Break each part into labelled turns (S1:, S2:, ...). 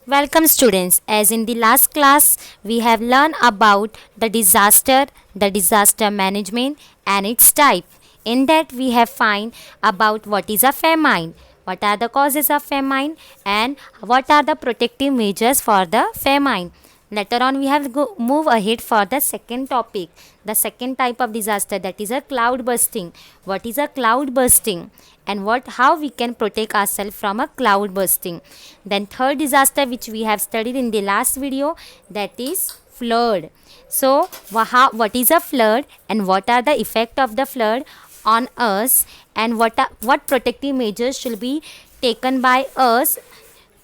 S1: Welcome students. As in the last class, we have learned about the disaster management and its type. In that we have find about what is a famine, what are the causes of famine and what are the protective measures for the famine. Later on we have move ahead for the second topic, the second type of disaster, that is a cloud bursting. What is a cloud bursting and how we can protect ourselves from a cloud bursting. Then third disaster which we have studied in the last video, that is flood. So what is a flood and what are the effect of the flood on us, and what protective measures should be taken by us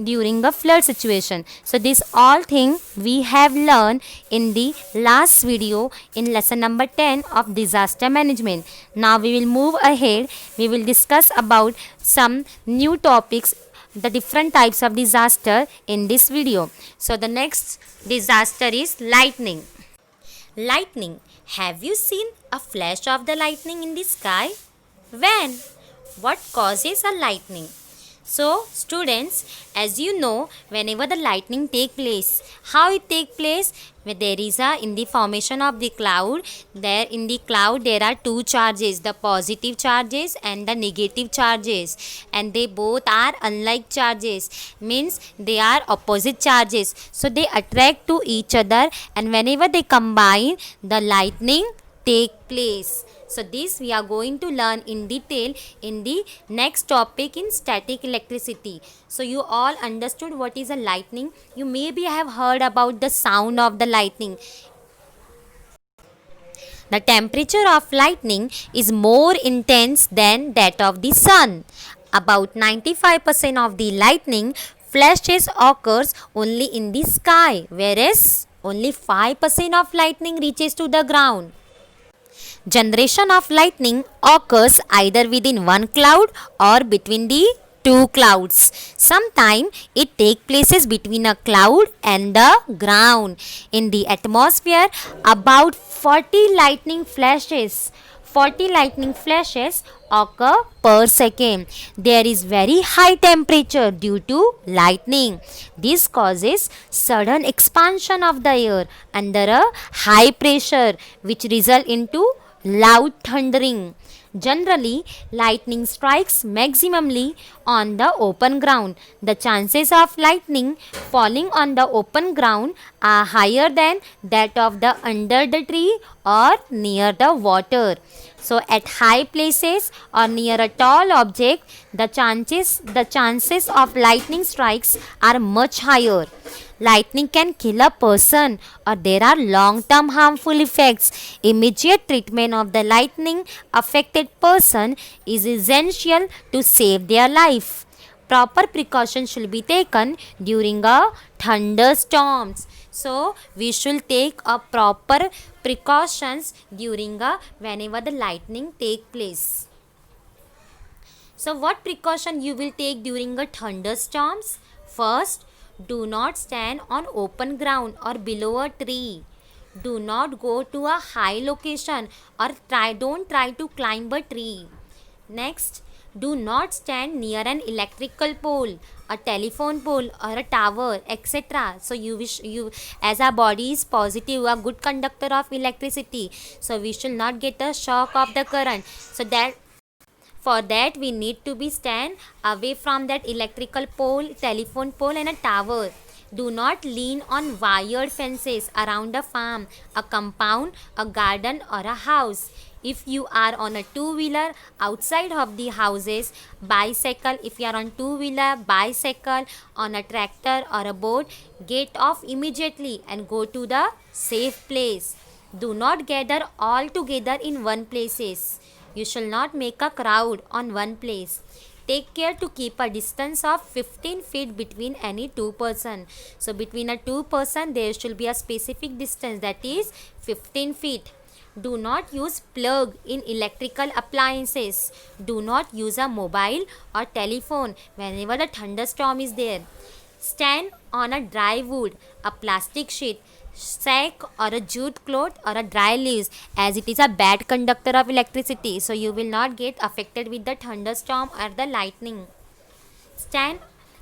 S1: during a flood situation. So this all thing we have learned in the last video in lesson number 10 of disaster management. Now we will move ahead. We will discuss about some new topics, the different types of disaster in this video. So the next disaster is lightning. Lightning. Have you seen a flash of the lightning in the sky? When? What causes a lightning? So students, as you know, whenever the lightning take place, how it take place? When there is in the formation of the cloud, there in the cloud there are two charges, the positive charges and the negative charges, and they both are unlike charges, means they are opposite charges, so they attract to each other, and whenever they combine, the lightning take place. So this we are going to learn in detail in the next topic in static electricity. So you all understood what is a lightning. You maybe have heard about the sound of the lightning. The temperature of lightning is more intense than that of the sun. About 95% of the lightning flashes occurs only in the sky, whereas only 5% of lightning reaches to the ground. Generation of lightning occurs either within one cloud or between the two clouds. Sometimes it takes places between a cloud and the ground. In the atmosphere, about 40 lightning flashes occur per second. There is very high temperature due to lightning. This causes sudden expansion of the air under a high pressure, which result into loud thundering. Generally, lightning strikes maximally on the open ground. The chances of lightning falling on the open ground are higher than that of the under the tree or near the water. So at high places or near a tall object, the chances of lightning strikes are much higher. Lightning can kill a person, or there are long-term harmful effects. Immediate treatment of the lightning affected person is essential to save their life. Proper precautions should be taken during a thunderstorms. So we should take a proper precautions during whenever the lightning take place. So what precaution you will take during a thunderstorms? First, do not stand on open ground or below a tree. Do not go to a high location or don't try to climb a tree. Next, do not stand near an electrical pole, a telephone pole or a tower, etc. So you as our body is positive, a good conductor of electricity, so we should not get a shock of the current. So that for that we need to be stand away from that electrical pole, telephone pole and a tower. Do not lean on wired fences around a farm, a compound, a garden or a house. If you are on a two-wheeler, outside of the houses, bicycle, if you are on two-wheeler, bicycle, on a tractor or a boat, get off immediately and go to the safe place. Do not gather all together in one places. You shall not make a crowd on one place. Take care to keep a distance of 15 feet between any two person. So between a two person there should be a specific distance, that is 15 feet. Do not use plug in electrical appliances. Do not use a mobile or telephone whenever the thunderstorm is there. Stand on a dry wood, a plastic sheet, sack or a jute cloth or a dry leaves, as it is a bad conductor of electricity, so you will not get affected with the thunderstorm or the lightning. Stand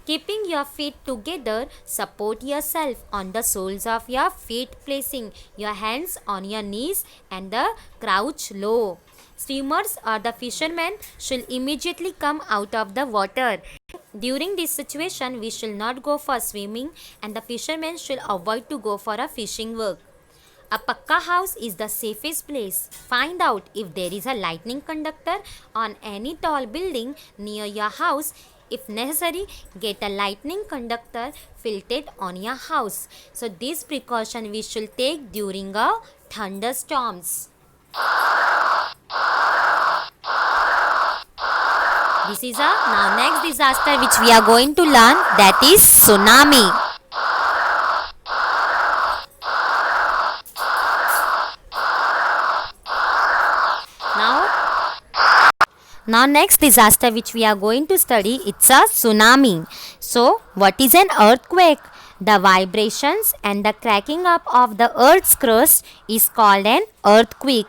S1: Keeping your feet together, support yourself on the soles of your feet, placing your hands on your knees and the crouch low. Swimmers or the fishermen should immediately come out of the water. During this situation, we should not go for swimming and the fishermen should avoid to go for a fishing work. A Pakka house is the safest place. Find out if there is a lightning conductor on any tall building near your house. If necessary, get a lightning conductor fitted on your house. So this precaution we should take during a thunderstorms. This is a now next disaster which we are going to learn, that is tsunami. Now next disaster which we are going to study, it's a tsunami. So what is an earthquake? The vibrations and the cracking up of the earth's crust is called an earthquake.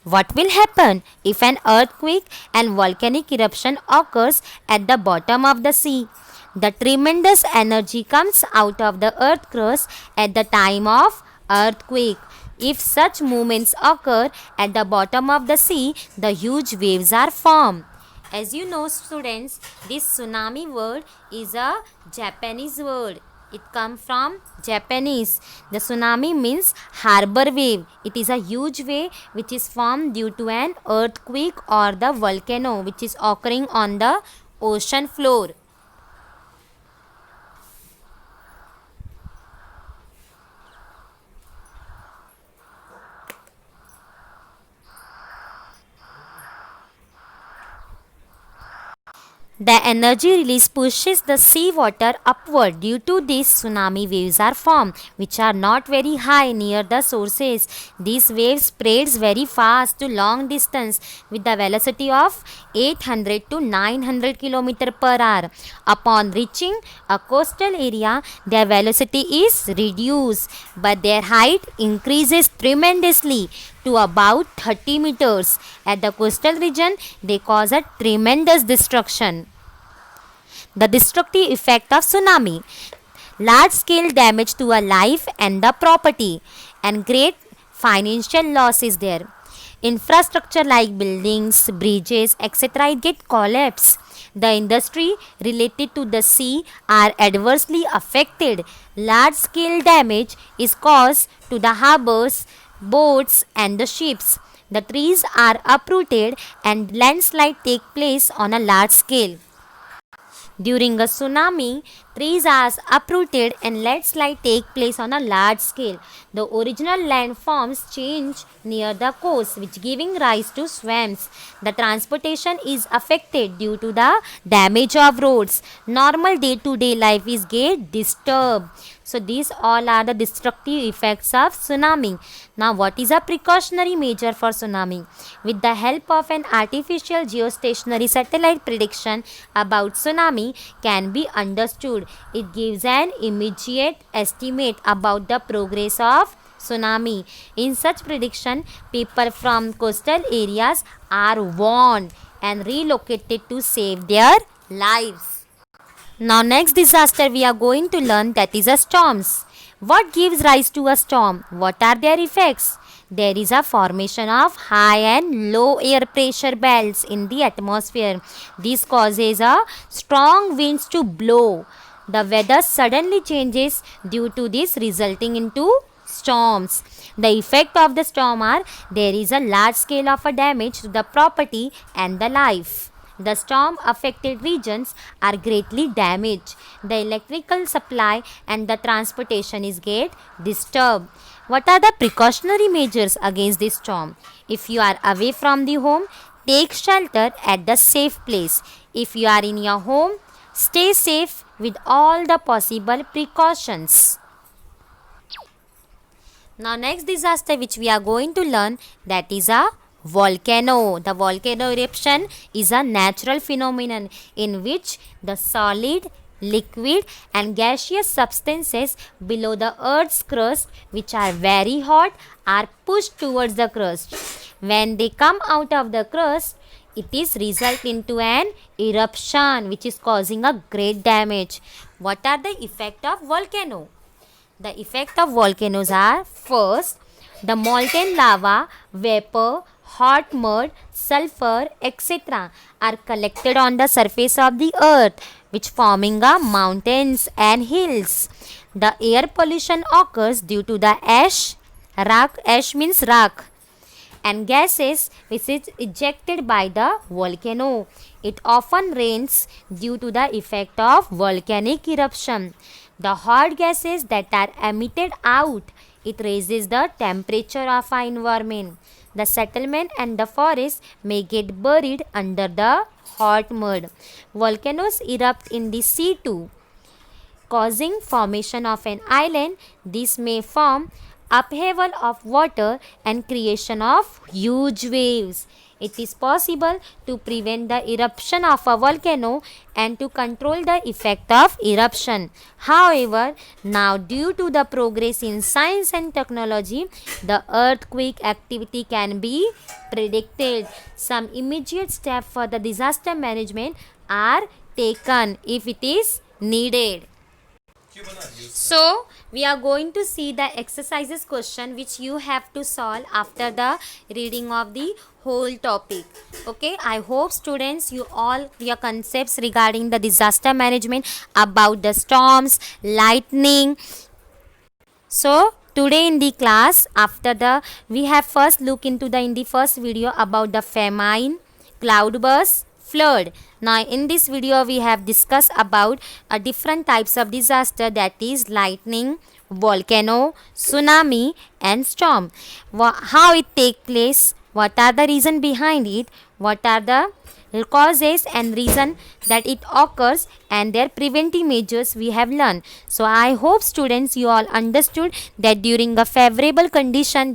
S1: What will happen if an earthquake and volcanic eruption occurs at the bottom of the sea? The tremendous energy comes out of the earth crust at the time of earthquake. If such movements occur at the bottom of the sea, the huge waves are formed. As you know, students, this tsunami word is a Japanese word. It comes from Japanese. The tsunami means harbor wave. It is a huge wave which is formed due to an earthquake or the volcano which is occurring on the ocean floor. The energy release pushes the seawater upward. Due to this, tsunami waves are formed, which are not very high near the sources. These waves spreads very fast to long distance with the velocity of 800 to 900 km per hour. Upon reaching a coastal area, their velocity is reduced, but their height increases tremendously to about 30 meters. At the coastal region, they cause a tremendous destruction. The destructive effect of tsunami: large scale damage to a life and the property, and great financial loss is there. Infrastructure like buildings, bridges, etc. it get collapsed. The industry related to the sea are adversely affected. Large scale damage is caused to the harbors, boats and the ships. The trees are uprooted and landslide take place on a large scale. During a tsunami, trees are uprooted and landslide take place on a large scale. The original landforms change near the coast, which giving rise to swamps. The transportation is affected due to the damage of roads. Normal day-to-day life is get disturbed. So these all are the destructive effects of tsunami. Now what is a precautionary measure for tsunami? With the help of an artificial geostationary satellite, prediction about tsunami can be understood. It gives an immediate estimate about the progress of tsunami. In such prediction, people from coastal areas are warned and relocated to save their lives. Now next disaster we are going to learn, that is a storms. What gives rise to a storm? What are their effects? There is a formation of high and low air pressure belts in the atmosphere. This causes a strong winds to blow. The weather suddenly changes due to this, resulting into storms. The effect of the storm are there is a large scale of a damage to the property and the life. The storm affected regions are greatly damaged. The electrical supply and the transportation is get disturbed. What are the precautionary measures against this storm? If you are away from the home, take shelter at the safe place. If you are in your home, stay safe with all the possible precautions. Now next disaster which we are going to learn, that is a volcano. The volcano eruption is a natural phenomenon in which the solid, liquid and gaseous substances below the earth's crust, which are very hot, are pushed towards the crust. When they come out of the crust, It is result into an eruption which is causing a great damage. What are the effect of volcano? The effect of volcanoes are: first, the molten lava, vapor, hot mud, sulfur, etc. are collected on the surface of the earth, which forming a mountains and hills. The air pollution occurs due to the ash means rock, and gases which is ejected by the volcano. It often rains due to the effect of volcanic eruption. The hot gases that are emitted out, it raises the temperature of our environment. The settlement and the forest may get buried under the hot mud. Volcanoes erupt in the sea too, causing formation of an island. This may form upheaval of water and creation of huge waves. It is possible to prevent the eruption of a volcano and to control the effect of eruption. However, now due to the progress in science and technology, the earthquake activity can be predicted. Some immediate steps for the disaster management are taken if it is needed. So, we are going to see the exercises question which you have to solve after the reading of the whole topic. Okay, I hope students you all your concepts regarding the disaster management about the storms, lightning. So, today in the class after the we have first look into the in the first video about the famine, cloudburst, flood. Now in this video we have discussed about different types of disaster, that is lightning, volcano, tsunami and storm. How it take place, what are the reason behind it, what are the causes and reason that it occurs, and their preventive measures we have learned. So I hope students you all understood that during a favorable condition,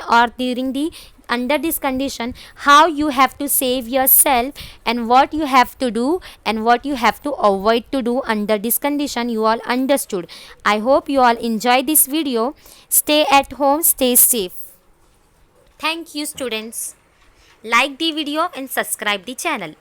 S1: or during the under this condition, how you have to save yourself and what you have to do and what you have to avoid to do under this condition, you all understood. I hope you all enjoy this video. Stay at home, stay safe. Thank you students. Like the video and subscribe the channel.